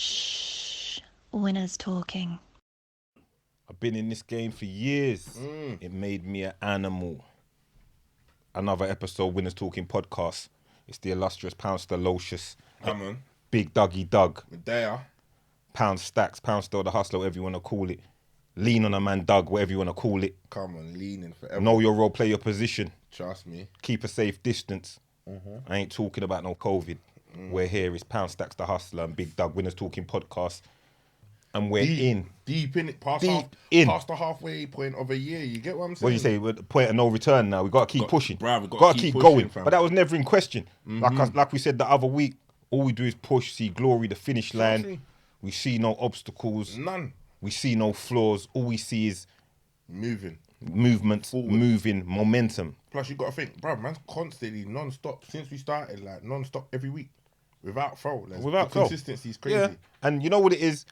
Shh. Winners talking. I've been in this game for years. It made me an animal. Another episode, Winners Talking podcast. It's the illustrious Poundster Locious. Come on. Big Dougie Doug. Medea. Pound Stacks, Poundster the Hustler, whatever you want to call it. Lean on a man Doug, whatever you want to call it. Come on, leaning forever. Know your role, play your position. Trust me. Keep a safe distance. I ain't talking about no COVID. We're here, it's Pound Stacks the Hustler and Big Doug, Winners Talking podcast. And we're Deep in it, past the halfway point of a year. You get what I'm saying? What do you say? We're at the point of no return now. We've got to keep pushing. Bruv, we've got to keep pushing, going. fam. But that was never in question. Like we said the other week, all we do is push, see glory, the finish line. See. We see no obstacles. None. We see no flaws. All we see is movements, Forward. moving, momentum. Plus, you got to think, bruv, man's constantly non-stop since we started, like non-stop every week, without fail. Without fail. Consistency is crazy. Yeah. And you know what it is?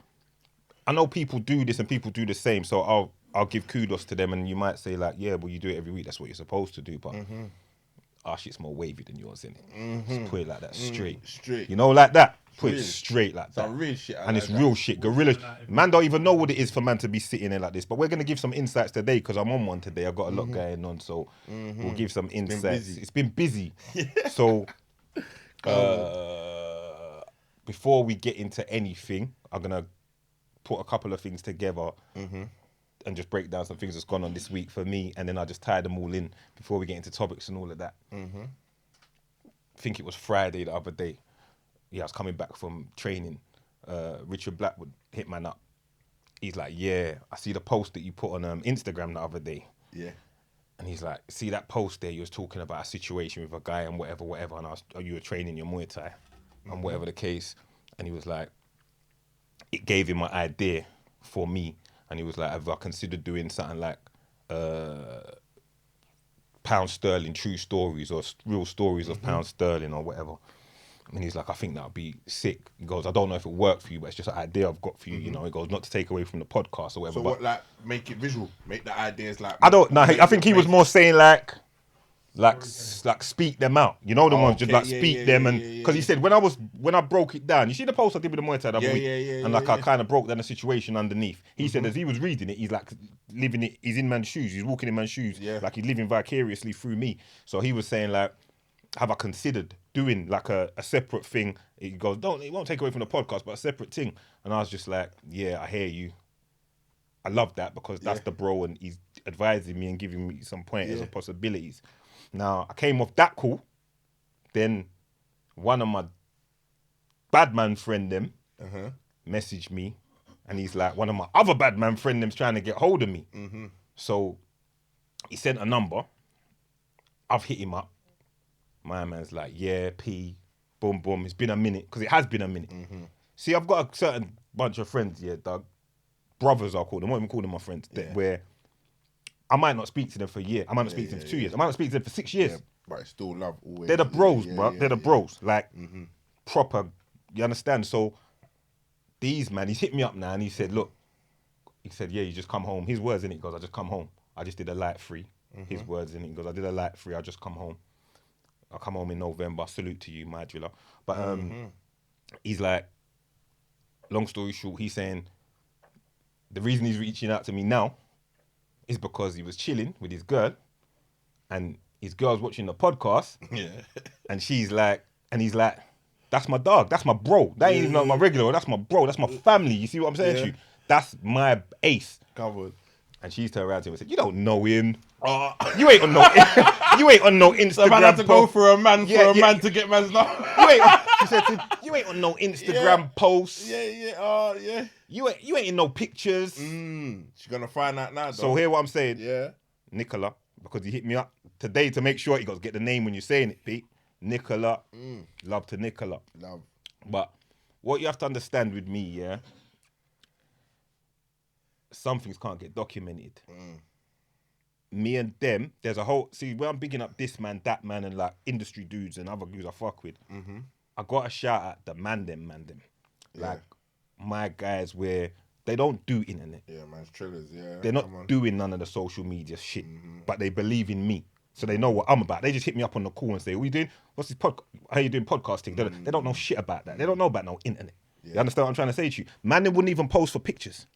I know people do this and people do the same. So I'll give kudos to them. And you might say like, yeah, well, you do it every week. That's what you're supposed to do. But our shit's more wavy than yours, isn't it? Just put it like that, straight. Straight. You know, like that. Put Real. it straight like that. Some real shit. And it's real shit. Gorilla. Man don't even know what it is for man to be sitting there like this. But we're going to give some insights today because I'm on one today. I've got a lot going on. So we'll give some insights. It's been busy. So before we get into anything, I'm going to put a couple of things together and just break down some things that's gone on this week for me. And then I'll just tie them all in before we get into topics and all of that. I think it was Friday the other day. Yeah, I was coming back from training. Richard Blackwood hit man up. He's like, yeah, I see the post that you put on Instagram the other day. Yeah. And he's like, see that post there? You was talking about a situation with a guy and whatever. And you were training your Muay Thai and whatever the case. And he was like, it gave him an idea for me. And he was like, have I considered doing something like Pound Sterling true stories or real stories of Pound Sterling or whatever? And he's like, I think that would be sick. He goes, I don't know if it'll work for you, but it's just an idea I've got for you, you know. He goes, not to take away from the podcast or whatever. So but what, like, make it visual? Make the ideas like... I don't know. I think he was more saying like speak them out. You know the ones just like speak them and because he said when I broke it down, you see the post I did with the Muay Thai the other week, and I kind of broke down the situation underneath. He said as he was reading it, he's like living it. He's in man's shoes. He's walking in man's shoes. Like he's living vicariously through me. So he was saying like, have I considered doing like a separate thing? He goes, it won't take away from the podcast, but a separate thing. And I was just like, yeah, I hear you. I love that because that's the bro and he's advising me and giving me some pointers and possibilities. Now, I came off that call. Then one of my bad man friend them messaged me and he's like, one of my other bad man friend them's trying to get hold of me. So he sent a number. I've hit him up. My man's like, yeah, P, boom, boom. It's been a minute, because it has been a minute. See, I've got a certain bunch of friends, Doug. Brothers, I'll call them. I won't even call them my friends. Where I might not speak to them for a year. I might not speak to them for 2 years. I might not speak to them for 6 years. Yeah, but it's still love always. They're the bros, bro. They're the bros. Like, proper, you understand? So, these, man, he's hit me up now and he said, look, he said, yeah, you just come home. His words, innit? He goes, I just come home. I just did a light free. His words, innit? He goes, I did a light free. I just come home. I'll come home in November. Salute to you, my driller. But he's like, long story short, he's saying the reason he's reaching out to me now is because he was chilling with his girl and his girl's watching the podcast. And she's like, and he's like, that's my dog. That's my bro. That ain't even my regular. That's my bro. That's my family. You see what I'm saying to you? That's my ace. Covered. And she's turned around to him and said, you don't know him. You ain't on no Instagram. So man had to go for a man man to get man's love. She said to him, you ain't on no Instagram posts. Yeah. You ain't in no pictures. She's gonna find out now, though. So hear what I'm saying? Yeah. Nicola, because he hit me up today to make sure he got to get the name when you're saying it, Pete. Nicola. Love to Nicola. Love. But what you have to understand with me, some things can't get documented. Me and them, there's a whole... See, when I'm bigging up this man, that man, and like industry dudes and other dudes I fuck with, I got to shout at the man them. Like, my guys where they don't do internet. Yeah, man's trillers, They're not doing none of the social media shit, but they believe in me. So they know what I'm about. They just hit me up on the call and say, what are you doing? What's this podcast? How you doing podcasting? They don't know shit about that. They don't know about no internet. You understand what I'm trying to say to you? Man, they wouldn't even post for pictures.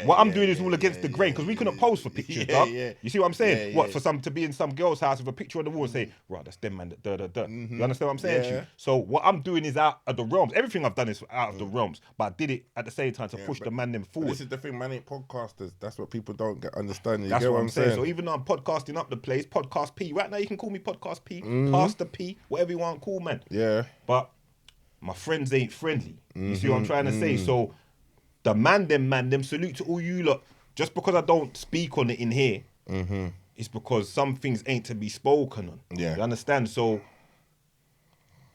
What I'm doing is all against the grain because we couldn't post for pictures, dog. You see what I'm saying? For some to be in some girl's house with a picture on the wall and say, right, that's them man, You understand what I'm saying to you? So what I'm doing is out of the realms. Everything I've done is out of the realms, but I did it at the same time to push the man them forward. This is the thing, man ain't podcasters. That's what people don't get understanding. That's what I'm saying. So even though I'm podcasting up the place, Podcast P, right now you can call me Podcast P, Pastor P, whatever you want to call, man. Yeah. But my friends ain't friendly. You see what I'm trying to say? So the man them, salute to all you lot. Just because I don't speak on it in here, it's because some things ain't to be spoken on. Yeah. You understand? So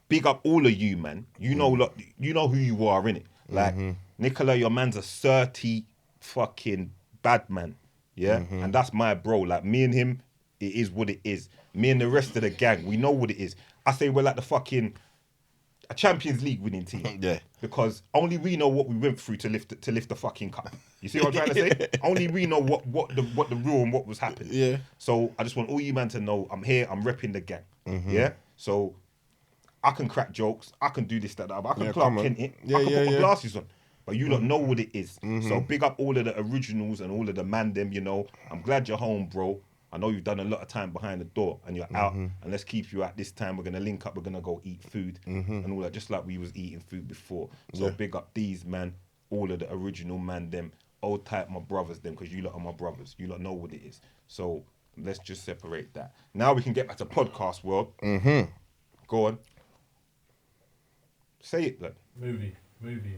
big up all of you, man. You know, you know who you are, innit? Like, Nicola, your man's a 30 fucking bad man. Yeah? And that's my bro. Like, me and him, it is what it is. Me and the rest of the gang, we know what it is. I say we're like the fucking a Champions League winning team. Yeah. Because only we know what we went through to lift the fucking cup. You see what I'm trying to say? Only we know what the rule and what was happening. Yeah. So I just want all you man to know I'm here, I'm repping the gang. Yeah? So I can crack jokes, I can do this, that, I can Clark Kent it, I can put my glasses on. But you don't know what it is. So big up all of the originals and all of the man them, you know. I'm glad you're home, bro. I know you've done a lot of time behind the door and you're out, and let's keep you out this time. We're going to link up, we're going to go eat food and all that, just like we was eating food before. So big up these, man, all of the original man, them, old type my brothers, them, because you lot are my brothers. You lot know what it is. So let's just separate that. Now we can get back to podcast world. Go on. Say it, then.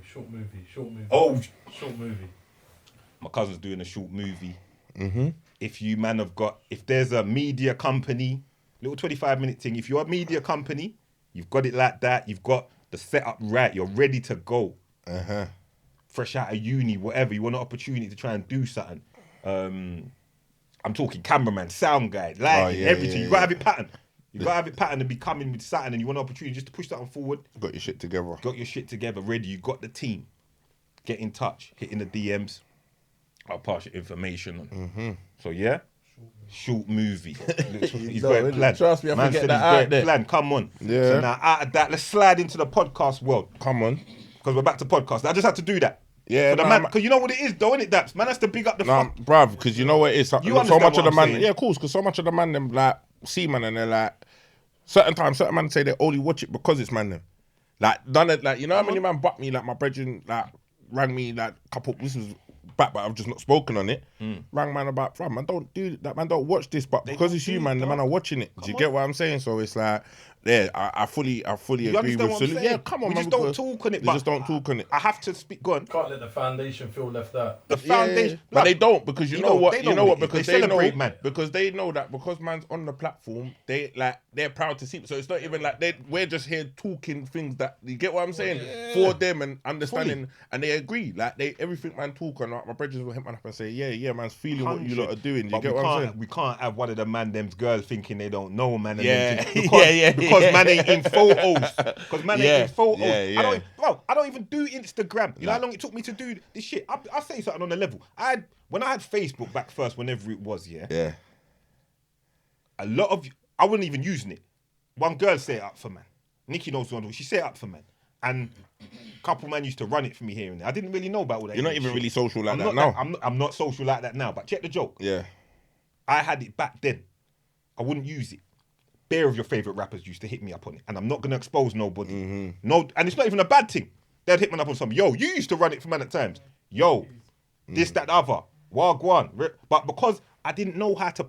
Short movie. Oh, short movie. My cousin's doing a short movie. If you man have got, if there's a media company, little 25-minute thing, if you're a media company, you've got it like that, you've got the setup right, you're ready to go. Fresh out of uni, whatever, you want an opportunity to try and do something. I'm talking cameraman, sound guy, lighting, everything. You got to have it patterned. You got to have it patterned and be coming with something and you want an opportunity just to push something forward. Got your shit together. Got your shit together, ready. You got the team. Get in touch, hitting the DMs. I'll pass your information on. So yeah, short movie. He's got it planned. Trust me, I Man forget said that he's got out it there. planned. Come on. Yeah. So now out of that, let's slide into the podcast world. Come on. Because we're back to podcast. I just had to do that. Yeah, because you know what it is, though, innit, Daps? Man has to big up the fuck. Bruv, because you know what it is. So understand much of what the I'm man, saying? yeah, of course, because so much of the man them like see man and they're like certain man say they only watch it because it's man them. Like none of like you know how many man butt me like my brethren like rang me like a couple. This was back, but I've just not spoken on it. Rang man about, fam, man don't do that, man don't watch this, but because it's you, man, the man are watching it. Do you get what I'm saying? So it's like, yeah, I fully agree with Sulu. Yeah, come on, we man. just don't talk on it. We just don't talk on it. I have to speak. Go on. Can't let the foundation feel left out. The foundation, but they don't because you know what? Because they they know, celebrate, man. because they know that because man's on the platform, they're proud to see. So it's not even like we're just here talking things that you get what I'm saying for them and understanding, and they agree. Like everything man talk on. Like my brothers will hit man up and say, yeah, man's feeling what you lot are doing. You get what I'm saying? We can't have one of the man them's girls thinking they don't know, man. And because man ain't in photos. Because man ain't in photos. Yeah. I don't even do Instagram. You know how long it took me to do this shit? I'll say something on the level. When I had Facebook back first, whenever it was, yeah. A lot of, I wasn't even using it. One girl set it up for man. Nikki knows one. She set it up for man. And a couple man used to run it for me here and there. I didn't really know about all that. You're not even shit. really social like that now. I'm not social like that now. But check the joke. Yeah. I had it back then. I wouldn't use it. Bare of your favourite rappers used to hit me up on it. And I'm not going to expose nobody. No, and it's not even a bad thing. They'd hit me up on something. Yo, you used to run it for man at times. Yo, this, that, the other. Wagwan. But because I didn't know how to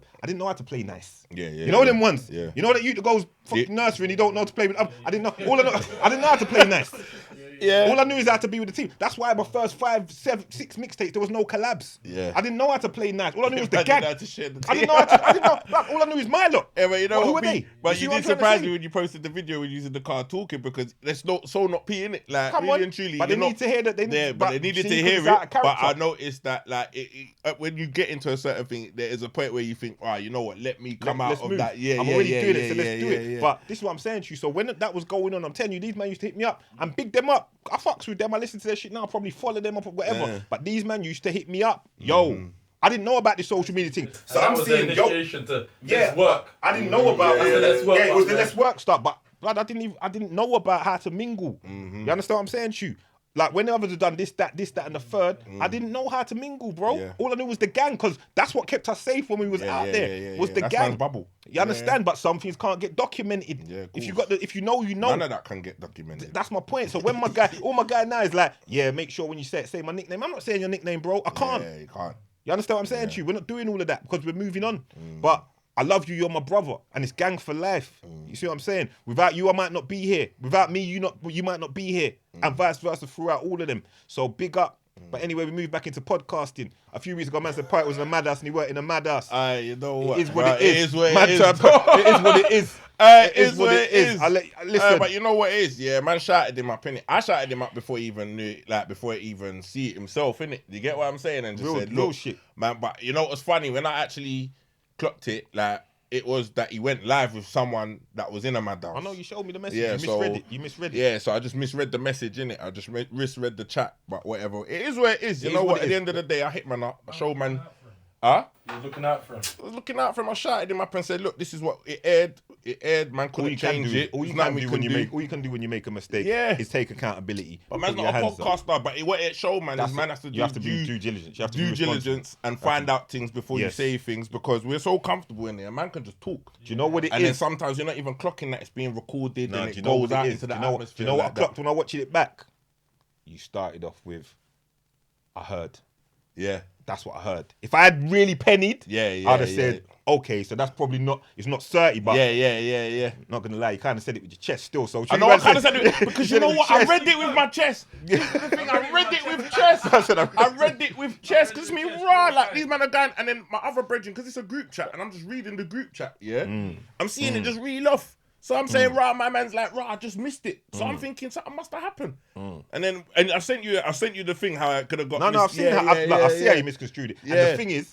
play nice. Yeah. You know them ones? Yeah. You know that you that goes fucking nursery and you don't know how to play with. I didn't know. I didn't know how to play nice. Yeah. All I knew is how to be with the team. That's why my first 5, 7, 6 mixtapes there was no collabs. Yeah. I didn't know how to play nice. All I knew was the I gag. didn't know how to share the I didn't know how to. I didn't know. Like, all I knew is my lot. Yeah, but you know who what? are they? But you see what did I'm trying to surprise say? me when you posted the video when using the car talking because there's so not P in it. Like Come really on. and truly. But they need to hear that. They needed to see, hear it's out it. of But character. I noticed that like when you get into a certain thing, there is a point where you think, you know what? Let me come out of move. that. Yeah, I'm yeah, already yeah, doing yeah, it, so let's do it. yeah. But this is what I'm saying to you. So when that was going on, I'm telling you, these men used to hit me up and big them up. I fucks with them. I listen to their shit now. I probably follow them up or whatever. Yeah. But these men used to hit me up. Yo, I didn't know about this social media thing. So that I'm was seeing, the initiation to yeah, work. I didn't know about Yeah, let's work it was up the there. let's work stuff. But blood, I didn't know about how to mingle. You understand what I'm saying to you? Like when others have done this, that, and the third, I didn't know how to mingle, bro. Yeah. All I knew was the gang, because that's what kept us safe when we was out there. Was the That's gang man's bubble. You understand? But some things can't get documented. Yeah, if you know, you know. None of that can get documented. That's my point. So when all my guy now is like, yeah, make sure when you say my nickname. I'm not saying your nickname, bro. I can't. Yeah, you can't. You understand what I'm saying to you? We're not doing all of that because we're moving on. But I love you. You're my brother, and it's gang for life. You see what I'm saying? Without you, I might not be here. Without me, you might not be here, and vice versa throughout all of them. So big up. But anyway, we moved back into podcasting. A few weeks ago, man said Pirate was in a madhouse and he worked in a madhouse. You know what? It is what it is. It is what Man it is. turned pro- It is what it is. It is what it is. Listen. But you know what it is? Yeah, man shouted him up, innit? I shouted him up before he even knew, before he even see it himself, innit? You get what I'm saying? And just said, real look, shit. Man, but you know what's funny? When I actually clocked it, it was that he went live with someone that was in a madhouse. I know you showed me the message. Yeah, You misread it. Yeah, so I just misread the message, innit? I just misread the chat, but whatever. It is what it is. You know what? At the end of the day, I hit man up. I showed man. Huh? You're looking out for him. I was looking out for him. I shouted him up and said, "Look, this is what it aired. It aired. Man couldn't change it. All you can do when you make a mistake is take accountability. But man's not a podcaster. But what it showed, man, is man has to you have to do due diligence. You have to do diligence and find out things before you say things, because we're so comfortable in there. Man can just talk. Do you know what it is? And then sometimes you're not even clocking that it's being recorded and it goes out into the atmosphere. Do you know what I clocked when I watched it back? You started off with, I heard. Yeah. That's what I heard. If I had really pennied, I'd have said, okay, so that's probably not, it's not 30, but yeah. Not gonna lie, you kind of said it with your chest still. So I know I kind of said it because you know what? I read it with my chest. This is the thing, I read it with chest. I read it with chest because it's me raw. Like these men are going, and then my other brethren, because it's a group chat, and I'm just reading the group chat. Yeah, I'm seeing it just reel off. So I'm saying, rah, my man's like, rah, I just missed it. So I'm thinking something must have happened. And I sent you the thing how I could have got. No, I've seen I see how you misconstrued it. Yeah. And the thing is,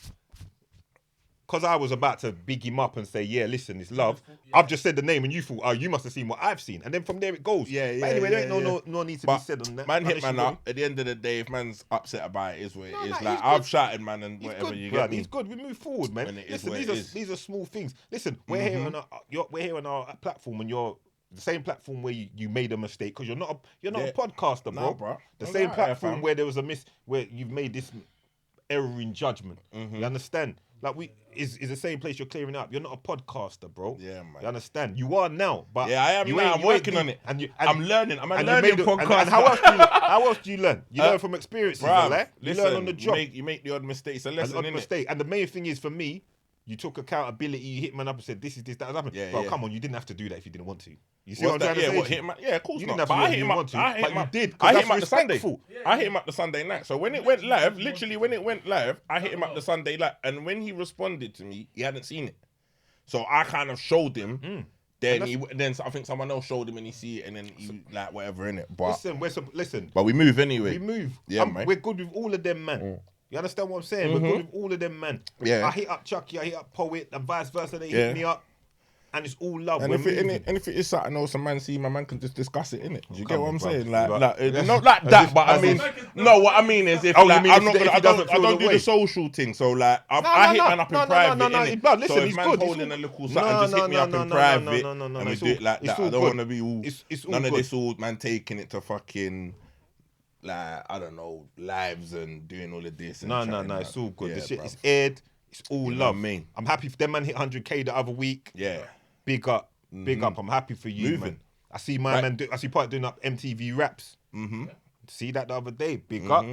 because I was about to big him up and say, yeah, listen, it's love. I've just said the name and you thought, oh, you must have seen what I've seen. And then from there it goes. But anyway, there ain't no need to be said on that. Man hit man up. At the end of the day, if man's upset about it, is what it is. Like I've shouted man and whatever you get me. He's good. We move forward, man. Listen, these are small things. Listen, we're here on our platform, and you're the same platform where you made a mistake, because you're not a podcaster, bro. No, bro. The same platform where there was where you've made this error in judgment. You understand? Like is the same place you're clearing up. You're not a podcaster, bro. Yeah, man. You understand? You are now, but I am now. I'm working on it. I'm learning. I'm a learning podcaster. And how else do you learn? You learn from experiences, right? You learn on the job. You make the odd mistakes. A lesson, And the main thing is, for me, you took accountability. You hit man up and said, "This that has happened." Bro, come on, you didn't have to do that if you didn't want to. You see what I'm trying to say? Of course you not. Didn't have but to I hit him up. But you did. I hit him up the Sunday. I hit him up the Sunday night. So when it went live, literally when it went live, I hit him up the Sunday night. And when he responded to me, he hadn't seen it. So I kind of showed him. Then I think someone else showed him and he see it, and then he like whatever in it. But listen. But we move anyway. We move. Yeah, man. We're good with all of them, man. You understand what I'm saying? We're good with all of them, man. Yeah. I hit up Chucky, I hit up Poet, and vice versa. They hit me up, and it's all love. And if it is something else, a man see, my man can just discuss it, innit? Do you get what I'm saying? Like not like that, but I mean, no. What I mean is, if like I'm not gonna, I don't do the social thing. So like, I hit man up in private. No, listen, so if man's holding a little something, just hit me up in private, and we do it like that. I don't want to be all none of this old man taking it to fucking. Like, I don't know, lives and doing all of this. No, it's all good. The shit is aired. It's all love. I'm happy for them, man. Hit 100K the other week. Yeah. Big up. I'm happy for you, man. I see man. I see part doing up MTV raps. See that the other day. Big up.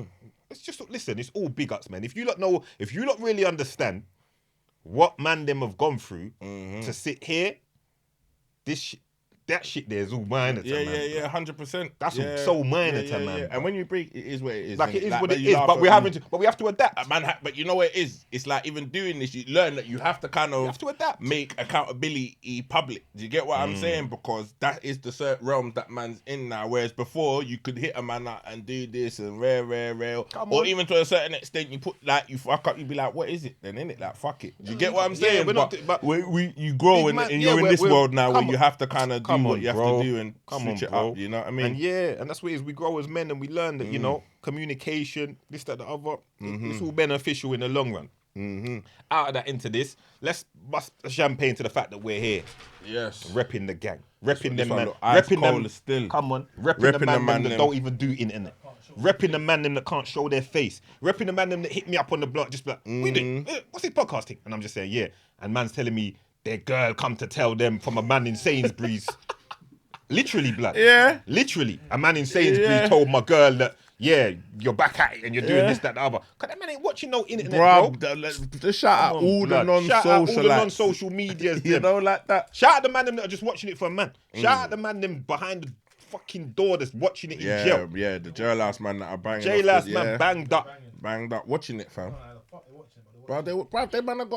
It's just listen. It's all big ups, man. If you lot really understand what man them have gone through to sit here, that shit there is all minor to man. Yeah, 100%. That's so minor to man. And when you break, it is what it is. Like it is what it is, but we have to adapt. But you know what it is? It's like even doing this, you learn that you have to kind of adapt. Make accountability public. Do you get what I'm saying? Because that is the certain realm that man's in now. Whereas before, you could hit a man out and do this and rare. Or even to a certain extent, you you fuck up, you be like, what is it then, innit? Like, fuck it. Do you get what I'm saying? You grow and you're in this world now where you have to kind of do what you have to do and switch it up, you know what I mean? And that's what it is. We grow as men and we learn that, you know, communication, this, that, the other, it's all beneficial in the long run. Out of that into this, let's bust a champagne to the fact that we're here. Yes. Repping the gang. Repping them, man. Repping them still. Come on. Repping the man that don't even do internet. repping the man them that can't show their face, repping the man them that hit me up on the block, just be like, we do, what's his podcast thing? And I'm just saying, yeah. And man's telling me their girl come to tell them from a man in Sainsbury's. Literally, blood. Yeah. Literally. A man in Sainsbury's told my girl that, yeah, you're back at it and you're doing this, that, the other. Cause that man ain't watching no internet, bro. Just shout out all the non-social medias. You know, like that. Shout out the man them that are just watching it for a man. Shout out the man them behind the fucking door that's watching it in jail. Yeah, the jailhouse man that are banging. Jailhouse man banged up, watching it, fam. Bro, they man have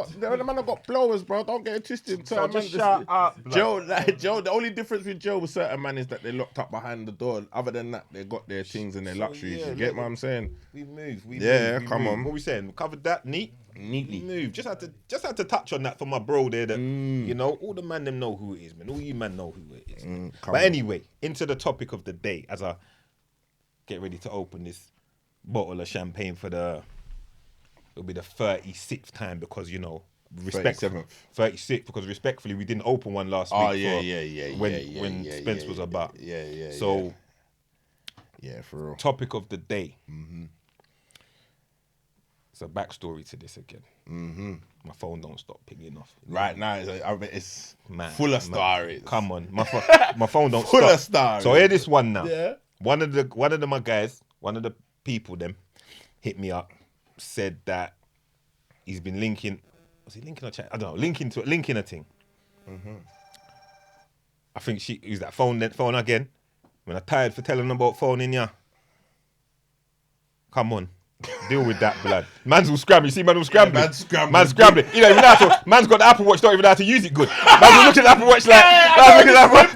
got blowers, bro. Don't get it twisted. So just shout out, Joe. The only difference with Joe with certain man is that they're locked up behind the door. Other than that, they got their things and their luxuries. Yeah, you get what I'm saying? We moved. Come on. What we saying? We covered that neatly. Move. Just had to touch on that for my bro there. That you know, all the man them know who it is, man. All you man know who it is. But anyway, into the topic of the day as I get ready to open this bottle of champagne for it'll be the 36th time because, you know, 36th because respectfully we didn't open one last week. When Spence was about. So, for real. Topic of the day. It's a backstory to this again. My phone don't stop pinging off. Right now, it's man, full of stories. Come on, my phone don't full stop. Of stories. So hear this one now. Yeah. One of my guys, one of the people them, hit me up. Said that he's been linking. Was he linking or chat? I don't know. Linking a thing. I think she used that phone again. When I'm tired for telling them about phoning ya. Come on. Deal with that, blood. Man's all scrambling. You see, man all scrambling. Man's scrambling. You know, even now, so man's got the Apple Watch, don't even know how to use it good. Man's all looking at the Apple Watch like,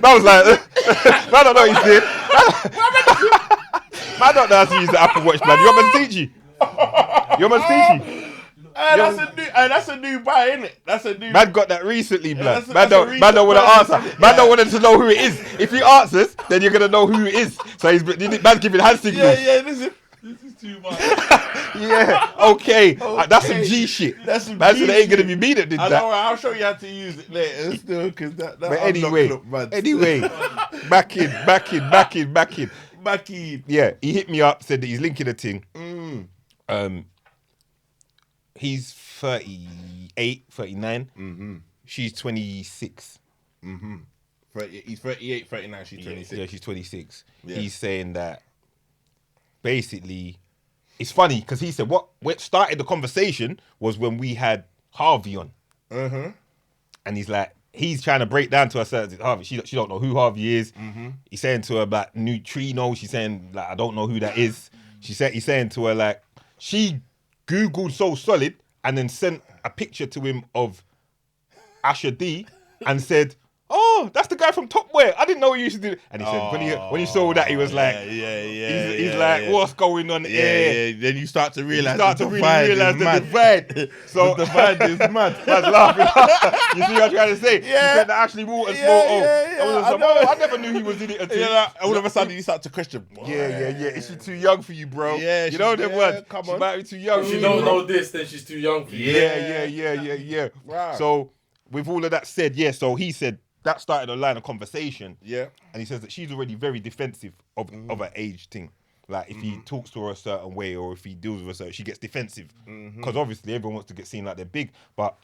man was like, man don't know what he's doing. Man don't know how to use the Apple Watch, blood. You want me to teach you? You want me to teach you? That's a new buy, innit? That's a new. Man got that recently, blood. Yeah, man don't want to answer. Man don't want to know who it is. If he answers, then you're gonna know who it is. So man's giving hand signals. Listen. This is too much. Okay. That's some G shit. That's some man said it ain't gonna be me that did that. I'll show you how to use it later. Still, because that. But anyway, back in. Yeah, he hit me up, said that he's linking a thing. He's 38, 39. She's 26. He's 38, 39, she's 26. Yeah, she's 26. Yeah. He's saying that basically, it's funny because he said what started the conversation was when we had Harvey on. And he's like, he's trying to break down to her certain Harvey. She don't know who Harvey is. He's saying to her about neutrino. She's saying like, I don't know who that is. He's saying to her like, she Googled So Solid and then sent a picture to him of Asher D and said, oh, that's the guy from Top Wear. I didn't know he used to do it. And he said, when he saw that, he was like, he's like, what's going on here? Yeah. Then you start to realize the divide. So the divide is mad. Man's laughing. You see what I'm trying to say? He said that Ashley Walters I never knew he was in it until all of a sudden you start to question. Yeah. Is she too young for you, bro? Yeah, you know them words. She might be too young. If you don't know this, then she's too young for you. Yeah. Wow. So with all of that said, so he said that started a line of conversation. Yeah. And he says that she's already very defensive of her age thing. Like if he talks to her a certain way or if he deals with her, she gets defensive. Because obviously everyone wants to get seen like they're big. But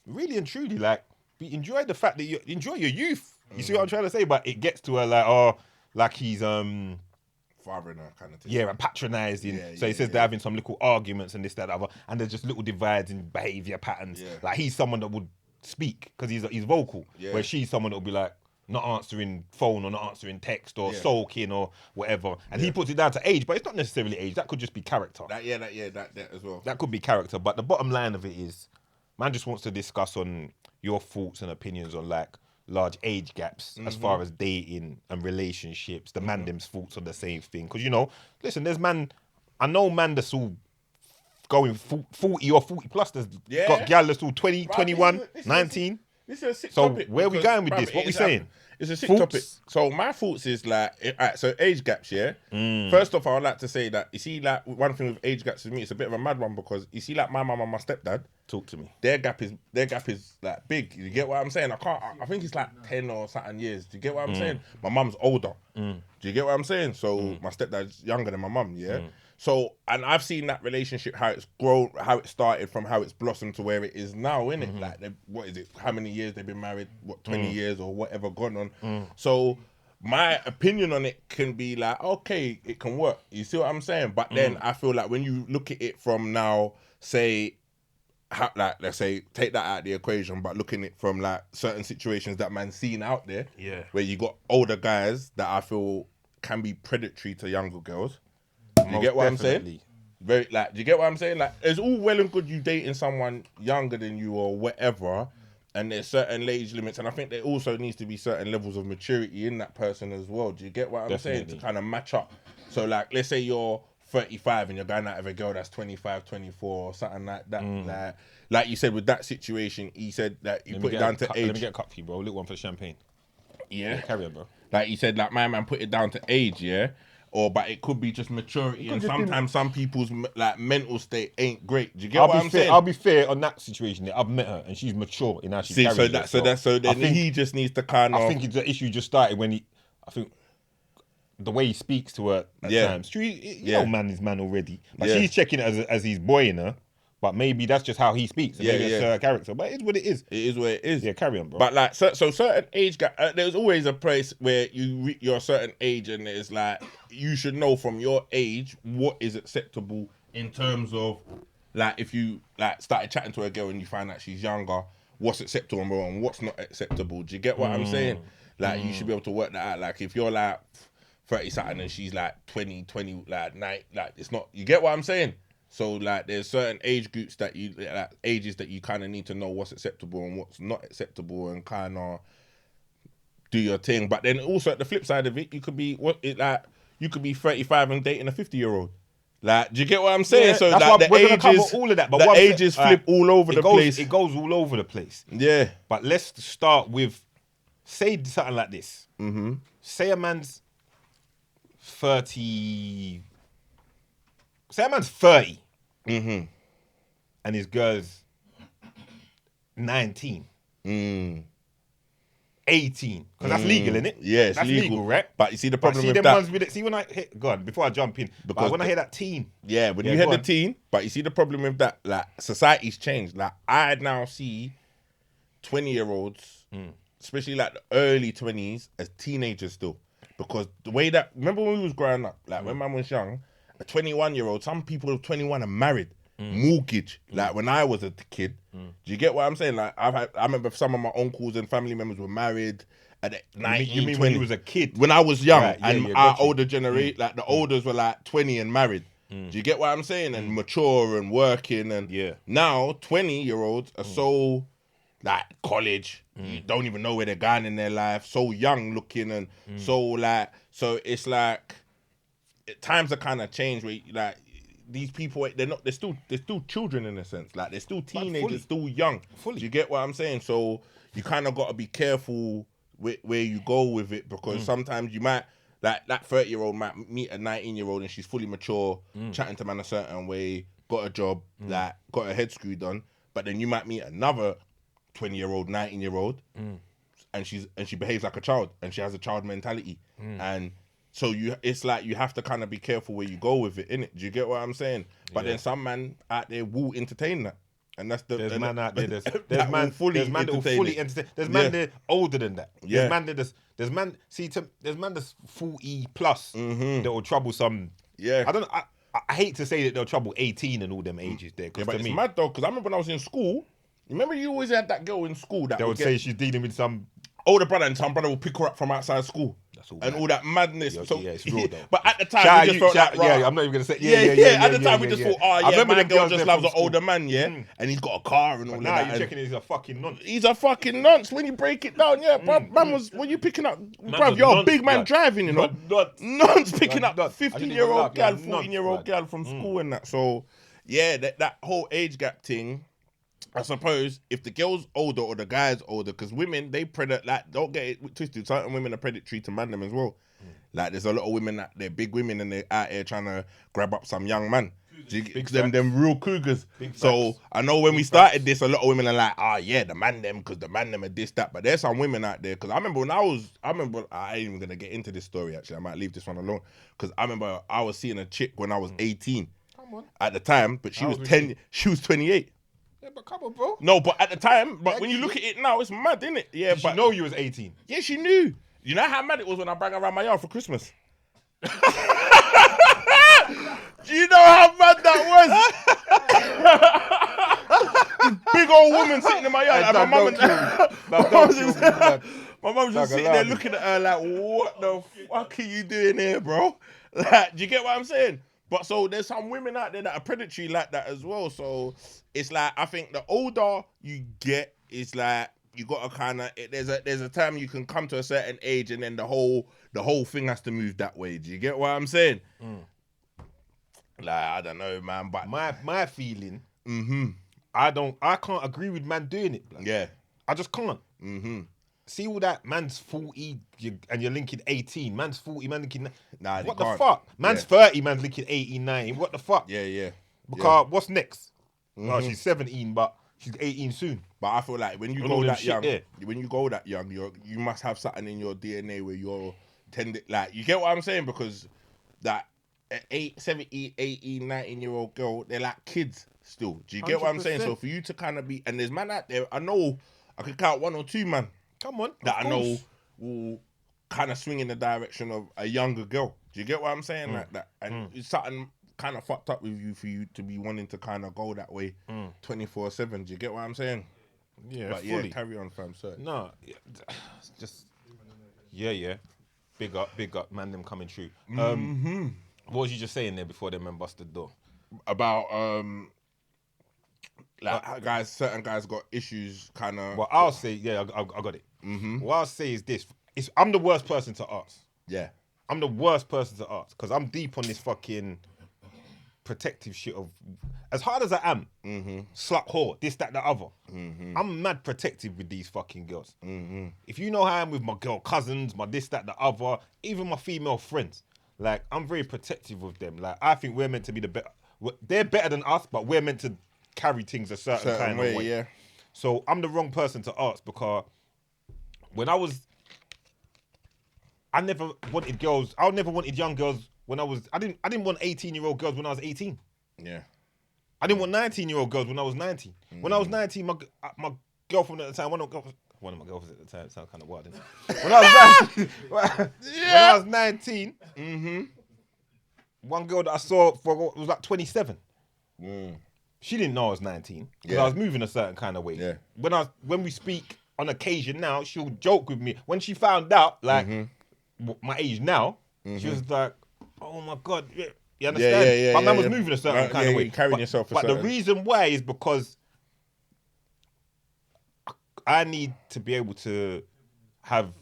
really and truly, like, enjoy the fact that you enjoy your youth. You see what I'm trying to say? But it gets to her like, like he's fathering her kind of thing. Yeah, and patronising. So he says they're having some little arguments and this, that, other, and there's just little divides in behaviour patterns. Yeah. Like he's someone that would speak because he's vocal, where she's someone that will be like not answering phone or not answering text or sulking or whatever. And he puts it down to age, but it's not necessarily age. That could just be character. That as well. That could be character. But the bottom line of it is, man just wants to discuss on your thoughts and opinions on like large age gaps as far as dating and relationships. The man them's thoughts on the same thing. Because, you know, listen, there's I know man that's all going 40 or 40 plus. There's got gal that's all 20, 21, 19. This is a sick so topic where are we going with this? What we saying? It's a sick Thoughts? topic. So my thoughts is like, alright, so age gaps, yeah. First off, I would like to say that you see, like one thing with age gaps with me, it's a bit of a mad one because you see, like my mum and my stepdad, Talk to me. their gap is like big. You get what I'm saying? I think it's like 10 or something years. Do you get what I'm saying? My mum's older. Do you get what I'm saying? So my stepdad's younger than my mum, yeah? So, and I've seen that relationship, how it's grown, how it started from how it's blossomed to where it is now, innit? Like, what is it? How many years they've been married? What, 20 years or whatever gone on? So, my opinion on it can be like, okay, it can work. You see what I'm saying? But then I feel like when you look at it from now, say, like, let's say, take that out of the equation, but looking at it from like certain situations that man's seen out there, where you got older guys that I feel can be predatory to younger girls. Do you get what I'm saying? Very like, do you get what I'm saying? Like, it's all well and good you dating someone younger than you or whatever, and there's certain age limits, and I think there also needs to be certain levels of maturity in that person as well. Do you get what I'm saying? To kind of match up. So like, let's say you're 35 and you're going out with a girl that's 25, 24 or something like that. Like you said with that situation, he said that you put it down to age. Let me get a cup for you, bro. Little one for the champagne. Yeah, carry on, bro. Like he said, like my man put it down to age, yeah. But it could be just maturity, and sometimes some people's like mental state ain't great. Do you get what I'm saying? I'll be fair on that situation. I've met her and she's mature in how she carries herself. So then he just needs to kind of. I think the issue just started when I think the way he speaks to her at times. You know, man is man already. Like she's checking it as he's boying her. But maybe that's just how he speaks. Maybe it's her character. But it's what it is. It is what it is. Yeah, carry on, bro. But like, so certain age gap, there's always a place where you're a certain age and it's like, you should know from your age what is acceptable in terms of, like, if you like started chatting to a girl and you find out she's younger, what's acceptable and what's not acceptable. Do you get what I'm saying? Like, you should be able to work that out. Like, if you're like 30 something and she's like 20, like 9, like, it's not, you get what I'm saying? So like, there's certain age groups that you like, ages that you kind of need to know what's acceptable and what's not acceptable, and kind of do your thing. But then also at the flip side of it, you could be 35 and dating a 50-year-old. Like, do you get what I'm saying? Yeah, so that's like, we're gonna cover all of that. But the ages flip all over the place. It goes all over the place. Yeah. But let's start with, say something like this. Say a man's 30. Say a man's 30. And his girl's 19. 18. Because that's legal, isn't it? Yeah, it's that's legal, right? But you see the problem with them that. ones with it. See, when I hit, go on, before I jump in, because when I hear that teen. Yeah, when you hear the teen, but you see the problem with that, like, society's changed. Like, I now see 20-year-olds, especially like the early 20s, as teenagers still. Because the way that, remember when we was growing up, like when man was young, a 21-year-old, some people of 21 are married, mortgage. Like when I was a kid, do you get what I'm saying? Like I remember some of my uncles and family members were married at 19, you mean 20. when you was a kid? When I was young, Right, and our older generation, like the olders were like 20 and married. Do you get what I'm saying? And mature and working, and now 20-year-olds are so like college, you don't even know where they're going in their life, so young looking, and so like, so it's like, times are kind of changed where like these people, they're still children in a sense, like they're still teenagers, still young. Do you get what I'm saying? So you kind of got to be careful where you go with it, because sometimes you might, like that 30-year-old might meet a 19-year-old and she's fully mature, chatting to man a certain way, got a job, like got her head screwed on, but then you might meet another 20-year-old, 19-year-old, and she behaves like a child, and she has a child mentality, and so it's like you have to kind of be careful where you go with it, innit? Do you get what I'm saying? But then some man out there will entertain that, and that's the There's man out there. There's that man will fully There's man that will entertain fully it. entertain. There's man there older than that. Yeah. There's man that's 40 plus that will trouble some. Yeah. I hate to say that they'll trouble 18 and all them ages there. Yeah, but to it's me, mad though, because I remember when I was in school. Remember, you always had that girl in school that they would say she's dealing with some older brother, and some brother will pick her up from outside school. That's all and mad. all that madness. Yeah, so, yeah, it's real though. But at the time, we just felt like, yeah, I'm not even gonna say. At the time, we just thought, oh, yeah, my girl just loves an school. older man, and he's got a car and all Now that. you're checking he's a fucking nonce. He's a fucking nonce when you break it down, bruv. Man was, when you picking up, bruv, you're a big man driving, you know. Nonce picking up 15-year-old girl, 14-year-old girl from school and that. So, yeah, that whole age gap thing, I suppose if the girl's older or the guy's older, because women, they predate, like, don't get it twisted, certain women are predatory to man them as well. Like, there's a lot of women that they're big women and they're out here trying to grab up some young man. Them real cougars. So I know when we started this, a lot of women are like, oh yeah, the man them, because the man them are this, that. But there's some women out there, because I remember I ain't even going to get into this story actually. I might leave this one alone. Because I remember I was seeing a chick when I was 18 at the time, but she was 28. Yeah, but come on, bro. No, but at the time, but when you look at it now, it's mad, isn't it? Yeah, Did but she know you was 18? yeah, she knew. You know how mad it was when I brought her around my yard for Christmas? Do you know how mad that was? Big old woman sitting in my yard. And my mum was just sitting there looking at her like, what the fuck are you doing here, bro? Like, do you get what I'm saying? But so there's some women out there that are predatory like that as well. So it's like, I think the older you get, it's like you gotta kind of, there's a time you can come to a certain age and then the whole thing has to move that way. Do you get what I'm saying? Like, I don't know, man. But my feeling, I can't agree with man doing it. Like, yeah, I just can't. See all that, man's 40 and you're linking 18. Man's 40, man linking... Nah, what the fuck? Man's 30, man's linking 18, 19. What the fuck? Yeah. Because what's next? Oh, she's 17, but she's 18 soon. But I feel like when you go that young, you must have something in your DNA where you're tended... Like, you get what I'm saying? Because that 17, 18, 19-year-old girl, they're like kids still. Do you get what I'm saying? So for you to kind of be... And there's man out there, I know I could count one or two, man. Come on. That I know will kind of swing in the direction of a younger girl. Do you get what I'm saying? Like that. And it's something kind of fucked up with you for you to be wanting to kind of go that way 24/7. Do you get what I'm saying? Yeah, but fully. Yeah, carry on, fam. Sir. No, just... Yeah. Big up, man, them coming true. What was you just saying there before them men busted the door? About, like, certain guys got issues, kind of. Well, I'll say, yeah, I got it. What I'll say is this: I'm the worst person to ask. Yeah, I'm the worst person to ask because I'm deep on this fucking protective shit of. As hard as I am, slut whore, this, that, the other. I'm mad protective with these fucking girls. If you know how I am with my girl cousins, my this, that, the other, even my female friends, like I'm very protective of them. Like I think we're meant to be the better. They're better than us, but we're meant to carry things a certain kind of way. Yeah. So I'm the wrong person to ask because when I never wanted girls. I never wanted young girls when I didn't want 18-year-old girls when I was 18. Yeah. I didn't want 19-year-old girls when I was 19. When I was 19, my girlfriend at the time, one of my girlfriends at the time, it sounds kind of wild, didn't it? When I was 19, one girl that I saw was like 27. She didn't know I was 19 because I was moving a certain kind of way. Yeah. When we speak on occasion now, she'll joke with me. When she found out, like, my age now, she was like, oh my God. You understand? Yeah. My man was moving a certain kind of way. Carrying yourself a But certain... the reason why is because I need to be able to have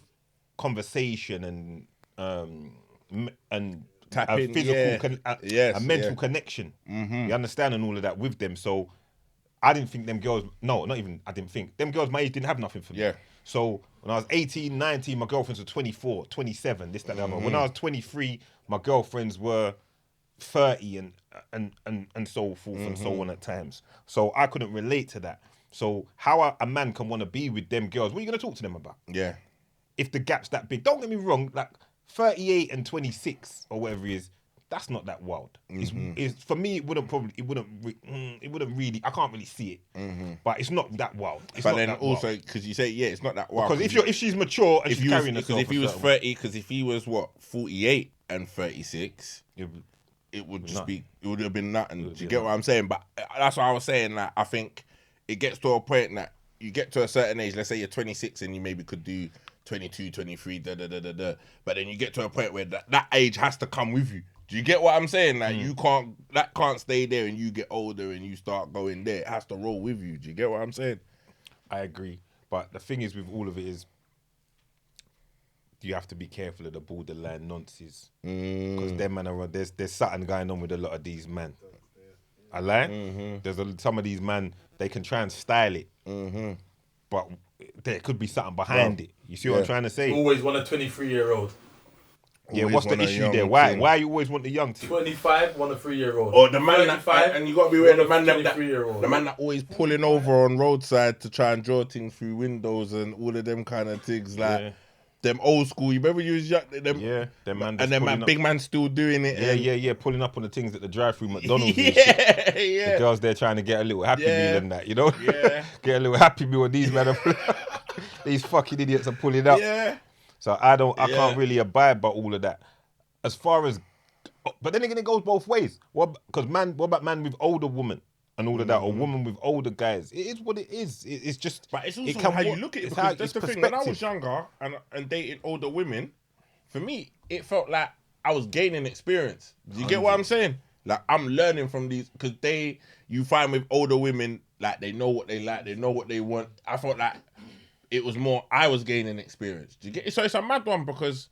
conversation and Tap a in, physical, a mental connection. You understand, and all of that with them. So I didn't think them girls. No, not even. I didn't think them girls my age didn't have nothing for me. Yeah. So when I was 18, 19, my girlfriends were 24, 27, this, that, the other. When I was 23, my girlfriends were 30 and so forth and so on at times. So I couldn't relate to that. So how a man can want to be with them girls, what are you going to talk to them about? Yeah. If the gap's that big. Don't get me wrong, like 38 and 26 or whatever it is, that's not that wild. It's for me, it wouldn't really, I can't really see it. But it's not that wild. But then also, because you say, it's not that wild. Because if she's mature and she's carrying herself. Because if he was 30, because if he was 48 and 36, it would just be, it would have been nothing. Do you get what I'm saying? But that's what I was saying. Like, I think it gets to a point that you get to a certain age, let's say you're 26 and you maybe could do 22, 23, but then you get to a point where that age has to come with you. Do you get what I'm saying? Like that can't stay there and you get older and you start going there. It has to roll with you. Do you get what I'm saying? I agree. But the thing is with all of it is you have to be careful of the borderline nonsense. Because them man are there's something going on with a lot of these men. I lie. There's some of these man, they can try and style it, but there could be something behind it. You see what I'm trying to say? Always want a 23-year-old. Yeah, what's the issue there? Why you always want the young team? 25, want a 3-year-old. Or the man that, and you got to be aware the man the man that always pulling over on roadside to try and draw things through windows and all of them kind of things, like them old school. You remember you was young, them, them man, and then man, big man still doing it. Yeah, pulling up on the things at the drive-through McDonald's. And shit. The girls there trying to get a little happy meal and that, you know. Get a little happy meal. These men, these fucking idiots are pulling up. So I can't really abide by all of that. As far as, but then again, it goes both ways. What about man with older women and all of that, or woman with older guys? It is what it is. It's just. But it's also how you look at it. Because that's the thing. When I was younger and dating older women, for me, it felt like I was gaining experience. Do you get what I'm saying? Like I'm learning from these because you find with older women, like they know what they like, they know what they want. I felt like it was more I was gaining experience. Do you get it? So it's a mad one because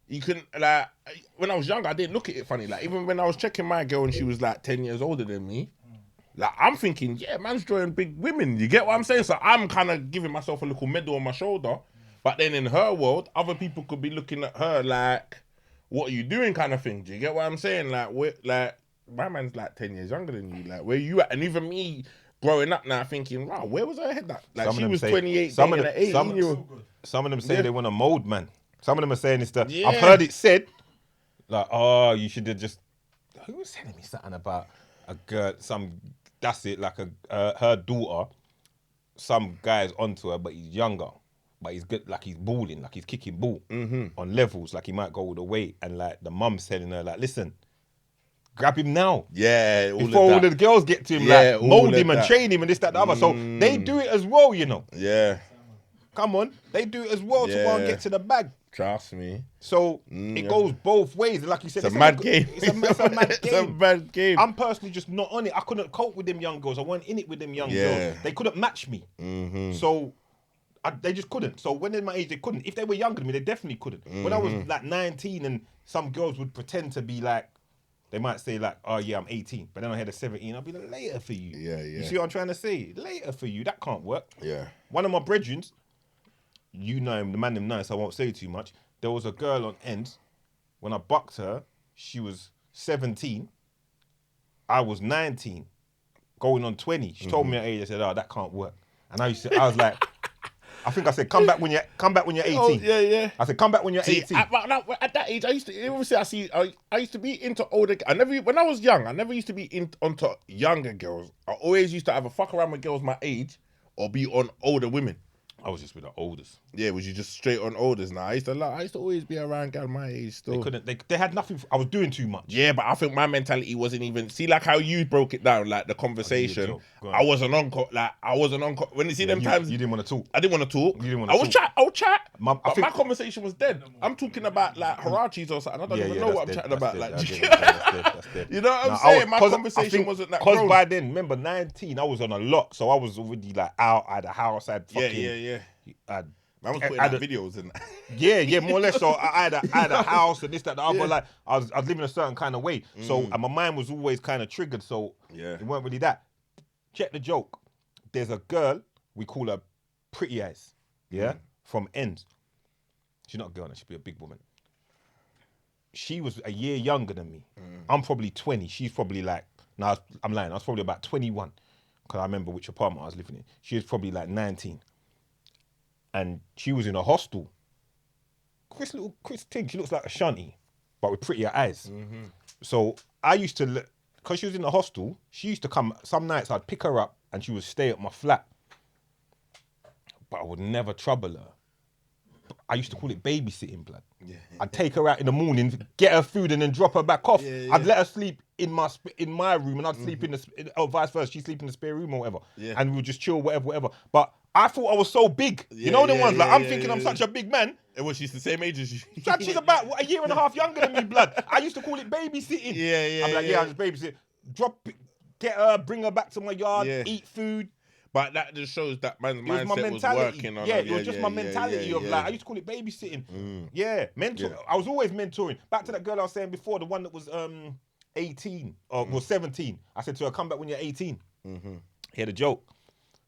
you can like when I was younger, I didn't look at it funny. Like even when I was checking my girl and she was like 10 years older than me, like I'm thinking, yeah, man's drawing big women. You get what I'm saying? So I'm kind of giving myself a little medal on my shoulder. But then in her world, other people could be looking at her like, what are you doing kind of thing. Do you get what I'm saying? Like my man's like 10 years younger than you. Like where you at? And even me growing up now thinking, wow, where was her head at? Like she was 28, some of them say they want a mold man. Some of them are saying it's I've heard it said, like, oh, you should have just, who was telling me something about a girl, that's it, like her daughter, some guy's onto her, but he's younger. But he's good, like he's balling, like he's kicking ball on levels, like he might go all the way. And like the mum's telling her, like, listen, grab him now. Yeah, before all the girls get to him, like mold him and train him and this, that, the other. So they do it as well, you know. Yeah. Come on, they do it as well to go and get to the bag. Trust me. So it goes both ways. Like you said, it's a mad game. It's a mad game. It's a mad game. I'm personally just not on it. I couldn't cope with them young girls. I wasn't in it with them young girls. They couldn't match me. So they just couldn't. So when in my age, they couldn't. If they were younger than me, they definitely couldn't. When I was like 19 and some girls would pretend to be like, they might say like, oh yeah, I'm 18. But then I had a 17. I'll be like, later for you. Yeah. You see what I'm trying to say? Later for you. That can't work. Yeah. One of my brethren, you know him, the man named Nice, I won't say too much. There was a girl on ends. When I bucked her, she was 17. I was 19, going on 20. She told me her age. I said, oh, that can't work. And I was like, I think I said, come back when you're 18. Oh, yeah. I said, come back when you're 18. At that age, I used to be into older. When I was young, I never used to be onto younger girls. I always used to either fuck around with girls my age or be on older women. I was just with the oldest. Yeah, was you just straight on oldest? Now I used to always be around girls my age still. They had nothing. I was doing too much. Yeah, but I think my mentality wasn't even. See, like how you broke it down, like the conversation. I wasn't on. When you see them times, you didn't want to talk. I didn't want to talk. You didn't want to talk. I would chat. But my conversation was dead. I'm talking about like Harachis or something. I don't even know what I'm chatting about. Like, you know what I'm saying? My conversation wasn't that. Because by then, remember, 19, I was on a lot, so I was already like out at the house. I had fucking I was putting out videos and yeah, more or less. So I had a house and this, that, the other. Like I was living a certain kind of way. So and my mind was always kind of triggered. So it weren't really that. Check the joke. There's a girl, we call her Pretty Eyes, from Ends. She's not a girl, she'd be a big woman. She was a year younger than me. I'm probably 20. She's probably like, no, I'm lying. I was probably about 21 because I remember which apartment I was living in. She was probably like 19. And she was in a hostel. Chris Ting, she looks like a shunty, but with prettier eyes. So I used to, because she was in the hostel, she used to come, some nights I'd pick her up and she would stay at my flat. But I would never trouble her. I used to call it babysitting, blood. I'd take her out in the morning, get her food and then drop her back off. I'd let her sleep in my room and I'd sleep in or vice versa. She'd sleep in the spare room or whatever. And we would just chill, whatever. But I thought I was so big. You know the ones, like I'm thinking I'm such a big man. And when she's the same age as you. She's about a year and a half younger than me, blood. I used to call it babysitting. I'm like, I just babysit. Get her, bring her back to my yard, eat food. But that just shows that man's mindset was working on it was just my mentality of like, I used to call it babysitting. Mentor. I was always mentoring. Back to that girl I was saying before, the one that was 18 or was 17. I said to her, come back when you're 18. Hear the joke.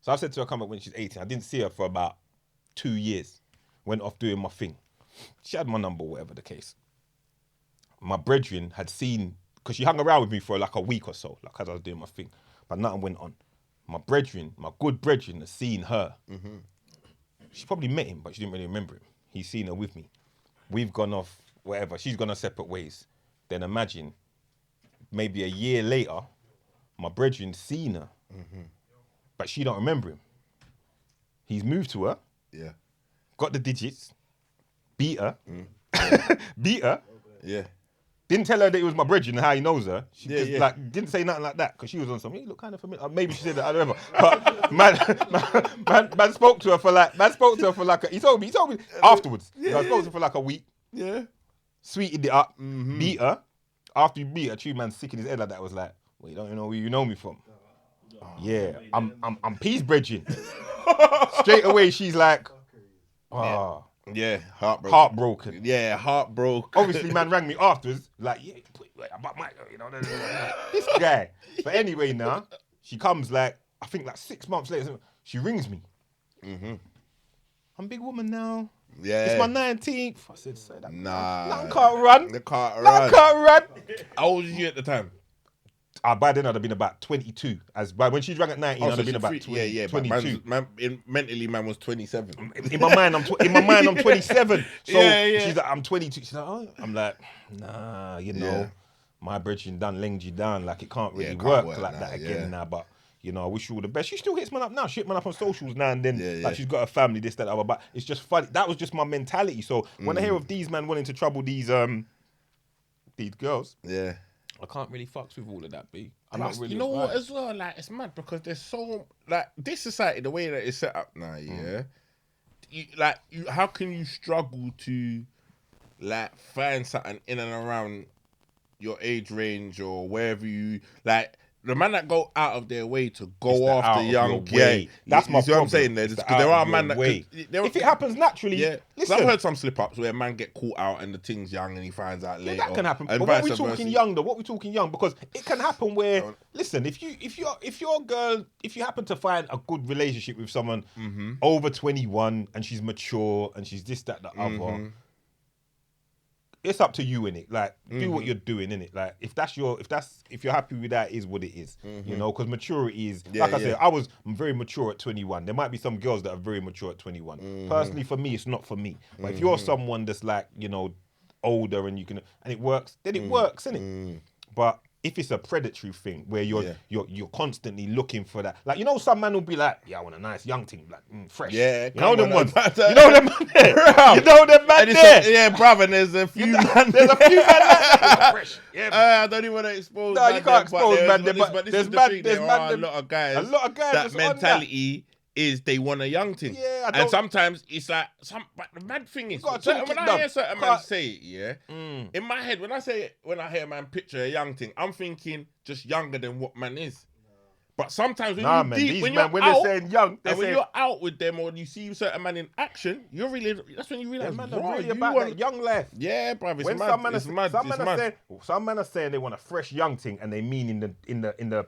So I said to her, come back when she's 18. I didn't see her for about 2 years. Went off doing my thing. She had my number, whatever the case. My brethren had seen, because she hung around with me for like a week or so, like as I was doing my thing, but nothing went on. My brethren, my good brethren, had seen her. She probably met him, but she didn't really remember him. He's seen her with me. We've gone off, whatever. She's gone our separate ways. Then imagine, maybe a year later, my brethren seen her, but she don't remember him. He's moved to her. Yeah. Got the digits. Beat her. Beat her. Yeah. Didn't tell her that it was my brethren and how he knows her. She Yeah, just yeah. like didn't say nothing like that because she was on something. You look kind of familiar. Maybe she said that. I don't know. But man spoke to her for like. He told me afterwards. Yeah. I spoke to her for like a week. Yeah. Sweetened it up. Beat her. After you beat her, true man sick in his head like that. Was like, well, you don't even know where you know me from. Yeah, I'm peace brethren. Straight away, she's like, oh. Yeah, heartbroken. Heartbroken. Yeah, heartbroken. Obviously, man rang me afterwards, like, yeah, about my, you know, this guy. But anyway, now, she comes like, I think like 6 months later, she rings me. I'm a big woman now. Yeah. It's my 19th. I said, say that. Nah. Nothing can't run. They can't run. Nothing can't run. How old was you at the time? By then, I'd have been about 22. By when she rang at 19, I'd have been about 20, yeah, 22. Mentally, man was 27. In my mind, I'm 27. So Yeah. she's like, I'm 22. She's like, oh. I'm like, nah, you know, my brethren done lenged you down. Like, it can't really work like that again now. But, you know, I wish you all the best. She still hits man up now. She hit man up on socials now and then. Like, she's got a family, this, that, other. But it's just funny. That was just my mentality. So when I hear of these man wanting to trouble these girls, Yeah. I can't really fucks with all of that, B. You know what as well? Like, it's mad because there's so, like, this society, the way that it's set up now, how can you struggle to, like, find something in and around your age range or wherever you, like, the man that go out of their way to go after young, that's my you see what I'm problem. saying there? Because there are man that, if it happens naturally, listen. I've heard some slip ups where a man get caught out and the thing's young and he finds out later. That can happen. And But what we vice talking versa. young though? What we talking young? Because it can happen where, listen, if your girl, if you happen to find a good relationship with someone over 21 and she's mature and she's this, that, the other. It's up to you, innit? Like, do what you're doing, innit? Like, if you're happy with that, is what it is. You know, because maturity is, like I said, I'm very mature at 21. There might be some girls that are very mature at 21. Personally, for me, it's not for me. But if you're someone that's like, you know, older and it works, then it works, innit? But if it's a predatory thing where you're constantly looking for that, like, you know, some man will be like, yeah, I want a nice young thing, like fresh. Yeah, you know them ones. You know them man there. You know them man there. Yeah, brother, there's a few man. There's a few man like that. Fresh. Yeah, I don't even want to expose. No, you can't expose man. But there's a lot of guys. A lot of guys. That mentality is they want a young thing. Yeah, and sometimes it's like but the mad thing is, when I hear certain man say it, in my head, when I hear a man picture a young thing, I'm thinking just younger than what man is. But sometimes when they're saying young, when you're out with them or you see certain man in action, that's when you realize, man, really about that young life. Yeah, bruv, it's when mad. Some men are saying they want a fresh young thing, and they mean in the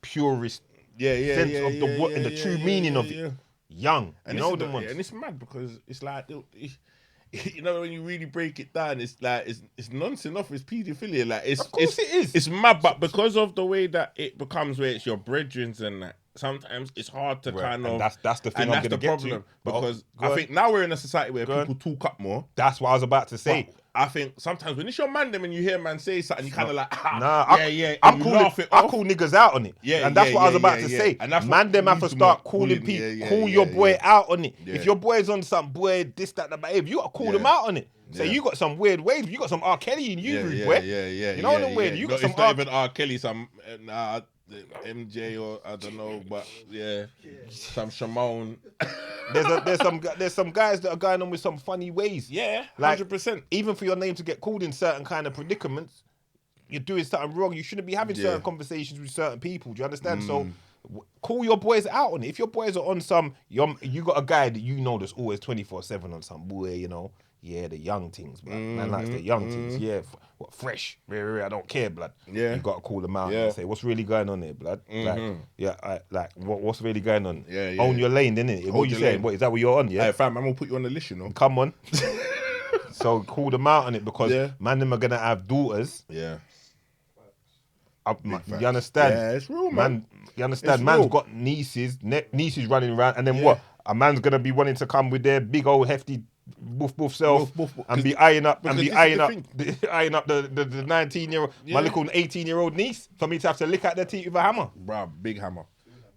purest sense of the word and the true meaning of it. Young, and you know them ones. And it's mad because it's like, you know, when you really break it down, it's like it's nonsense off. It's paedophilia. Like it is. It's mad, but because of the way that it becomes where it's your brethren and that, sometimes it's hard to kind of. That's the thing. And that's the problem because I think now we're in a society where people talk up more. That's what I was about to say. I think sometimes when it's your man, then when you hear man say something, you kind of like, I call niggas out on it. Yeah, and that's what I was about to say. And man, them have to start calling people, call your boy out on it. If your boy's on some boy, this, that, the behavior, you gotta call them out on it. So you got some weird ways. You got some R. Kelly in you, boy. You know them weird. You got some. It's not even R. Kelly. Some MJ or I don't know, but some Shimon. There's some guys that are going on with some funny ways. Yeah, like 100%. Even for your name to get called in certain kind of predicaments, you're doing something wrong. You shouldn't be having certain conversations with certain people. Do you understand? So call your boys out on it. If your boys are on some, you got a guy that you know that's always 24/7 on some boy, you know. Yeah, the young things, man. Man likes the young things. Yeah, but fresh. I don't care, blood. Yeah. You gotta call them out Yeah. and say, what's really going on here, blood? Like, what's really going on? Yeah. Own your lane, innit? What you saying? lane. What is that? What you're on? Yeah. Hey, fam, I'm gonna put you on the list, you know. Come on. So call them out on it because man, them are gonna have daughters. Yeah. You understand? Yeah, it's real, man. You understand? It's Man's real. got nieces running around, and then what? A man's gonna be wanting to come with their big old hefty boof self Boof, and be eyeing up the thing. 19-year-old, my little 18-year-old niece for me to have to lick out their teeth with a hammer. Bruh, big hammer.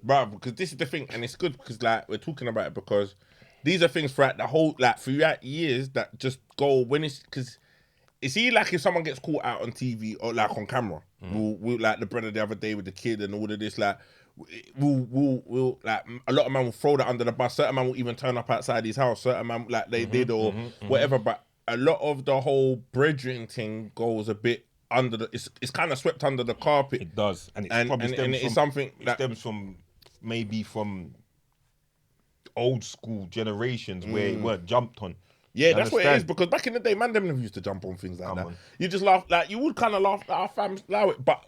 Bruh, because this is the thing, and it's good because like we're talking about it because these are things throughout the whole throughout years that just go when it's because it's like if someone gets caught out on TV or like on camera, we'll like the brother the other day with the kid and all of this like. We'll like a lot of men will throw that under the bus. Certain man will even turn up outside his house. Certain man like they did or whatever. But a lot of the whole brethren thing goes a bit under the. It's kind of swept under the carpet. It does, and it's something that stems from maybe from old school generations where it weren't jumped on. Yeah, that's what it is. Because back in the day, man, them never used to jump on things like that. You just laugh, like you would kind of laugh. Our fams allow it, but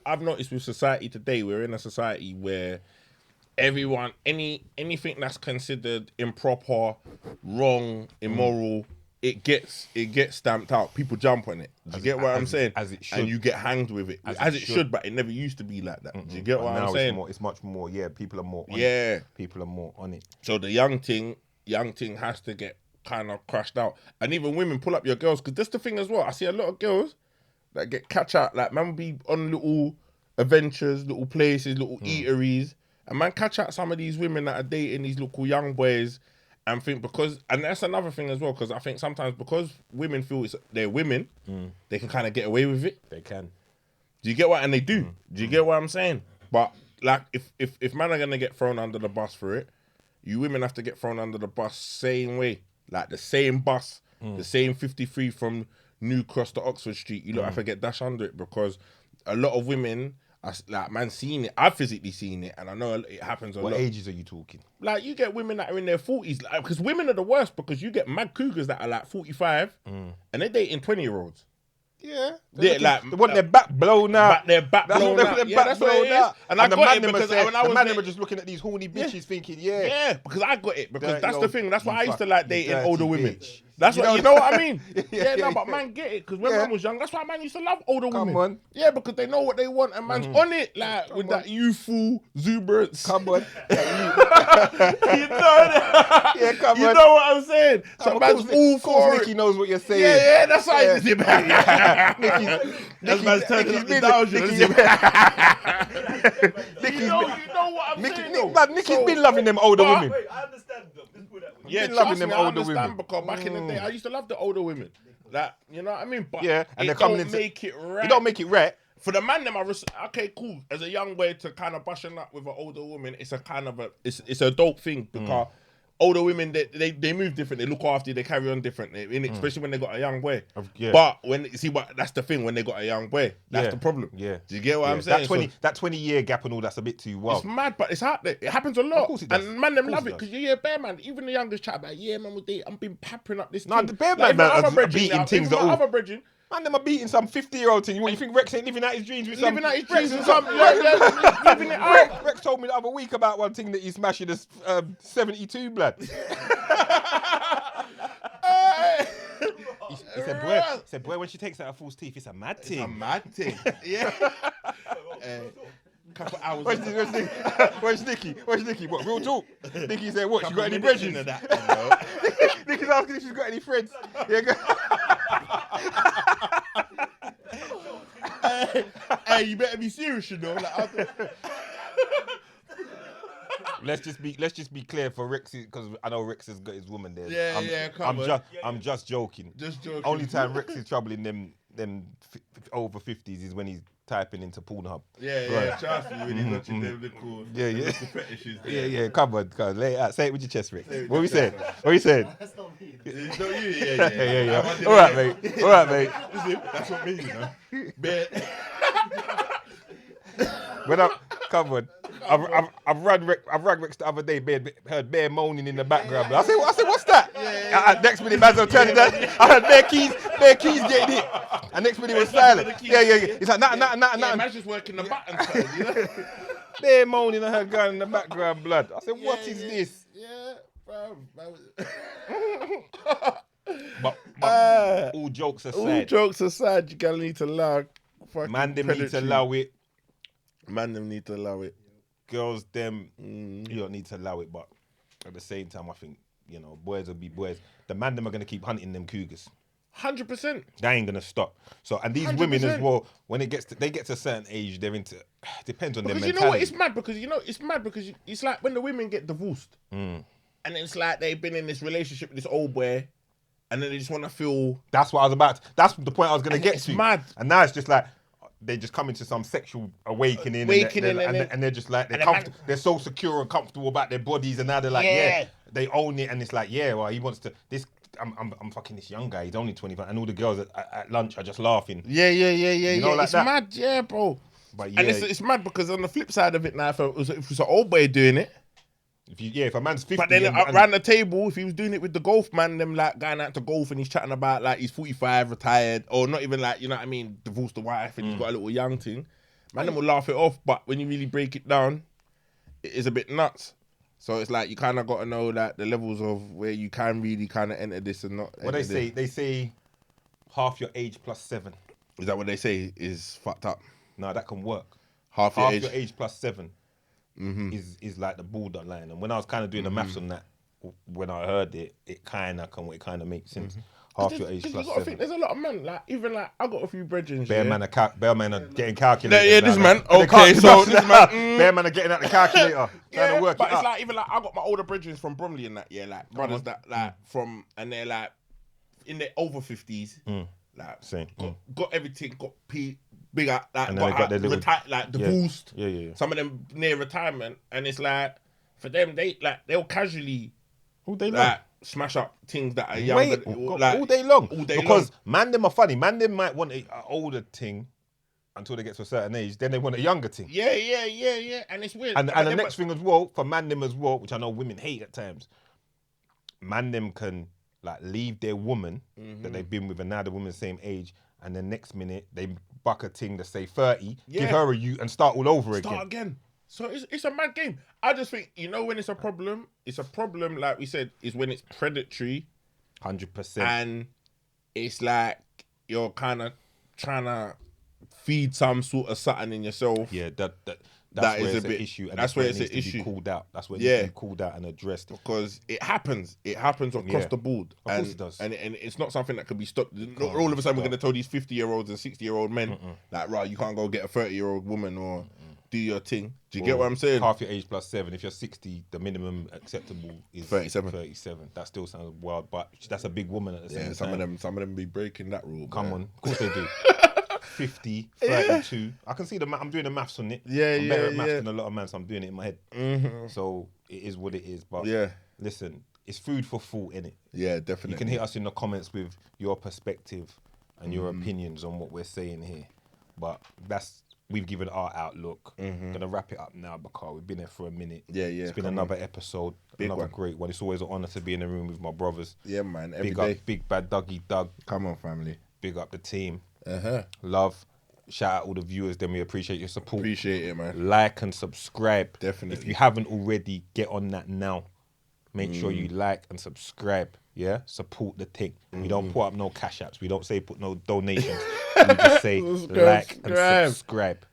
I've noticed with society today, we're in a society where everyone, anything that's considered improper, wrong, immoral, it gets stamped out. People jump on it. Do you get what I'm saying? As it should, and you get hanged with it. As it should, but it never used to be like that. Do you get what I'm saying? It's much more. Yeah, people are more. People are more on it. So the young thing has to get kind of crashed out, and even women pull up your girls because that's the thing as well. I see a lot of girls that get catch out, like man will be on little adventures, little places, little eateries, and man catch out some of these women that are dating these local young boys, and think and that's another thing as well because I think sometimes because women feel they're women, they can kind of get away with it. They can. Do you get what? And they do. Do you get what I'm saying? But like if man are gonna get thrown under the bus for it, you women have to get thrown under the bus same way. Like the same bus, the same 53 from New Cross to Oxford Street, you don't have to get dashed under it because a lot of women, like man, seen it. I've physically seen it, and I know it happens a lot. What ages are you talking? Like you get women that are in their 40s, because women are the worst because you get mad cougars that are like 45 and they're dating 20-year-olds. Yeah, they want their back blown out. Their back blown out. Yeah, that's what it is. And I got it because when I was man, they were just looking at these horny bitches thinking, yeah, because I got it because that's the thing. That's why I used to like dating older women. That's what you know what I mean. But man, get it because when man was young, that's why man used to love older women. Come on, yeah, because they know what they want and man's on it like with that youthful exuberance. Come on, you know that. Yeah, come on. You know what I'm saying. So man's all for it. Nicky knows what you're saying. Yeah, that's why I did it, man. That's man's turning up the down. You know what I'm saying. Nicky's been loving them older women. Wait, I understand them. Let's put it that way. Yeah, loving them older women. Because back in the day, I used to love the older women. Like, you know what I mean? But yeah, and it don't make it right. You don't make it right. For the man, them, okay, cool. As a young boy to kind of brushing up with an older woman, it's a kind of it's a dope thing because older women, they move different. They look after you. They carry on differently, especially when they got a young boy. Yeah. But that's the thing. When they got a young boy, that's the problem. Yeah. Do you get what I'm saying? That 20-year gap and all that's a bit too wild. It's mad, but it's happening. It happens a lot. Of course it does. And man, them love it because you hear bear man. Even the youngest chat about man with I've been pappering up this. No, thing. the bear like, man are beating things that all. Other brethren. Man, them are beating some 50-year-old thing. What, you think Rex ain't living out his dreams with some? Living out his dreams with some. Living it out. Rex told me the other week about one thing that he's smashing this 72 blood. He said, boy, when she takes out her false teeth, it's a mad thing. It's a mad thing. Yeah. Couple hours. Where's Nicky? What, real talk? Nicky said, what, she got any brethren? Nicky's asking if she's got any friends. Hey, you better be serious, you know. Let's just be clear for Rex because I know Rex has got his woman there. I'm just joking. Just joking. Only time Rex is troubling them over 50s is when he's typing into Pornhub. Yeah, trust me when he's watching them little fetishes. Yeah. Come on, lay it out. Say it with your chest, Rex. What we saying? That's not me. It's not you. Yeah. All right, mate. Listen, that's what me, you know. Come on. I've rang Rex the other day, heard bear moaning in the background. I said, what's that? Next minute, Mazzo turning down. I heard bare keys getting hit. And next minute it was silent. Yeah. It's like, Yeah, nothing. man's just working the button side, you know? Bear moaning, I heard going in the background, blood. I said, what is this? Yeah, bro. But all jokes aside. All jokes aside, you gotta need to allow. Man, them need to allow it. Man, them need to allow it. Girls, them, you don't need to allow it. But at the same time, I think, you know, boys will be boys. The man, them are going to keep hunting them cougars. 100%. They ain't going to stop. So, and these 100%. women as well, when they get to a certain age, they're into, depends on their mentality. Because you know what, it's mad because it's like when the women get divorced. And it's like they've been in this relationship with this old boy. And then they just want to feel... That's what I was about to, that's the point I was going to get to. It's mad. And now it's just like, they just come into some sexual awakening. And they're just like, they're so secure and comfortable about their bodies. And now they're like, yeah, they own it. And it's like, yeah, well, he wants to, I'm fucking this young guy. He's only 25. And all the girls at lunch are just laughing. Yeah. You know, like it's that? mad, yeah, bro. But yeah. And it's mad because on the flip side of it now, if it was an old boy doing it, if a man's 50. but then around the table, if he was doing it with the golf man, them like going out to golf and he's chatting about like he's 45, retired, or not even like, you know what I mean, divorced the wife and he's got a little young thing, man, them will laugh it off. But when you really break it down, it is a bit nuts. So it's like you kind of got to know that the levels of where you can really kind of enter this and not. What they say, half your age plus 7. Is that what they say is fucked up? No, that can work. Half your age age plus 7 is like the borderline. And when I was kind of doing the maths on that, when I heard it, it kind of makes sense. Half your age plus 7. Think there's a lot of men, like even like I got a few brethren. Bear man are getting calculators. Yeah, this man. Okay, so this man. Bear man are getting out the calculator, trying to work but it it's out. like even like I got my older brethren from Bromley and that, like brothers that like from, and they're like in their over 50s, like Same. got everything, got bigger, like And then they got their little- like divorced. Yeah. Some of them near retirement, and it's like for them they'll casually All day long. like smash up things that are younger, all day long. Because long. man them are funny. Man them might want an older thing until they get to a certain age. Then they want a younger thing. Yeah. And it's weird. And the next thing as well, for man them as well, which I know women hate at times, man them can like leave their woman that they've been with and now the woman's the same age, and then next minute they buck a thing to say 30, give her a youth and start all over again. So it's a mad game. I just think, you know, when it's a problem, like we said, is when it's predatory. 100%. And it's like you're kind of trying to feed some sort of something in yourself. Yeah, that's That where is it's a an bit- issue. And that's where it it's needs an to be issue. called out. That's where it needs to be called out and addressed. Because it happens. It happens across the board. Of course it does. And it's not something that can be stopped. Not all of a sudden we're going to tell these 50-year-olds and 60-year-old men, like, right, you can't go get a 30-year-old woman or do your thing. Do you get what I'm saying? Half your age plus 7. If you're 60, the minimum acceptable is 37. That still sounds wild, but that's a big woman at the same time. Some of them be breaking that rule. Come on, of course they do. 50, 32. I can see I'm doing the maths on it. I'm better at maths than a lot of man, so I'm doing it in my head. So it is what it is. But listen, it's food for thought, innit? Yeah, definitely. You can hit us in the comments with your perspective and your opinions on what we're saying here. But we've given our outlook. Gonna wrap it up now because we've been here for a minute. Yeah. It's been another episode, another great one. It's always an honour to be in the room with my brothers. Yeah, man. Every Big day. up Big Bad Dougie Doug. Come on, family. Big up the team. Love. Shout out all the viewers. Then we appreciate your support. Appreciate it, man. Like and subscribe. Definitely. If you haven't already, get on that now. Make sure you like and subscribe. Yeah, support the thing. We don't put up no cash apps. We don't say put no donations. We just say like and subscribe.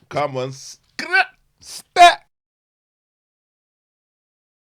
Come on. Step.